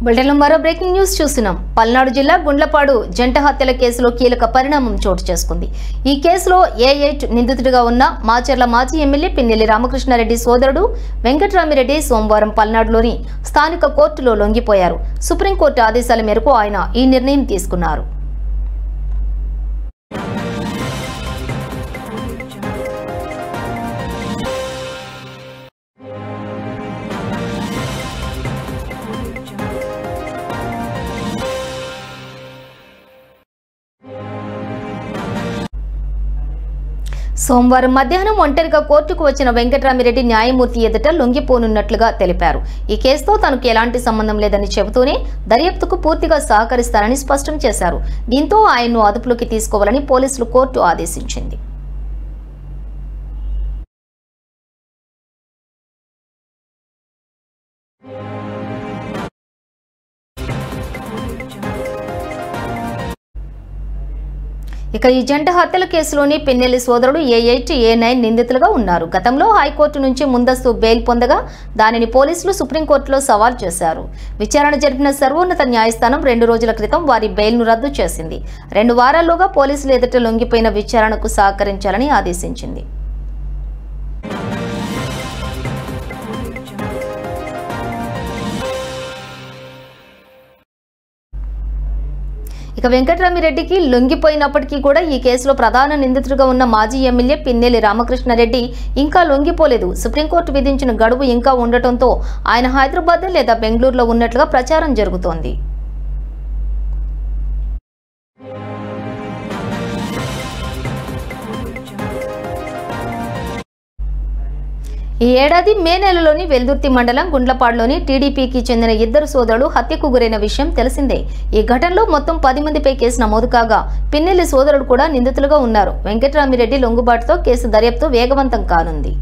బులెటిన్లో మరో breaking news చూస్తున్నాం. పల్నాడు జిల్లా గుండ్లపాడు జంట హత్యల కేసులో కీలక పరిణామం చోటు చేసుకుంది. ఈ కేసులో A8 నిందితుడిగా ఉన్న మాచర్ల మాజీ ఎమ్మెల్యే పిన్నెల్లి రామకృష్ణారెడ్డి సోదరుడు వెంకట్రామిరెడ్డి సోమవారం పల్నాడులోని స్థానిక కోర్టులో లొంగిపోయారు. సుప్రీంకోర్టు ఆదేశాల మేరకు ఆయన ఈ నిర్ణయం తీసుకున్నారు. సోమవారం మధ్యాహ్నం ఒంటరిగా కోర్టుకు వచ్చిన వెంకట్రామిరెడ్డి న్యాయమూర్తి ఎదుట లొంగిపోనున్నట్లుగా తెలిపారు. ఈ కేసుతో తనకు ఎలాంటి సంబంధం లేదని చెబుతూనే దర్యాప్తుకు పూర్తిగా సహకరిస్తారని స్పష్టం చేశారు. దీంతో ఆయన్ను అదుపులోకి తీసుకోవాలని పోలీసులు కోర్టు ఆదేశించింది. ఇక ఈ జంట హత్యల కేసులోని పిన్నెల్లి సోదరుడు A8, A9 నిందితులుగా ఉన్నారు. గతంలో హైకోర్టు నుంచి ముందస్తు బెయిల్ పొందగా దానిని పోలీసులు సుప్రీంకోర్టులో సవాల్ చేశారు. విచారణ జరిపిన సర్వోన్నత న్యాయస్థానం 2 రోజుల క్రితం వారి బెయిల్ను రద్దు చేసింది. 2 వారాల్లోగా పోలీసులు ఎదుట లొంగిపోయిన విచారణకు సహకరించాలని ఆదేశించింది. ఇక వెంకట్రామిరెడ్డికి లొంగిపోయినప్పటికీ కూడా ఈ కేసులో ప్రధాన నిందితుడిగా ఉన్న మాజీ ఎమ్మెల్యే పిన్నెల్లి రామకృష్ణారెడ్డి ఇంకా లొంగిపోలేదు. సుప్రీంకోర్టు విధించిన గడువు ఇంకా ఉండటంతో ఆయన హైదరాబాద్ లేదా బెంగళూరులో ఉన్నట్లుగా ప్రచారం జరుగుతోంది. ఈ ఏడాది మే నెలలోని వెల్దుర్తి మండలం గుండ్లపాడులోని టీడీపీకి చెందిన 2 సోదరులు హత్యకు గురైన విషయం తెలిసిందే. ఈ ఘటనలో మొత్తం 10 మందిపై కేసు నమోదు కాగా పిన్నెల్లి సోదరుడు కూడా నిందితులుగా ఉన్నారు. వెంకట్రామిరెడ్డి లొంగుబాటుతో కేసు దర్యాప్తు వేగవంతం కానుంది.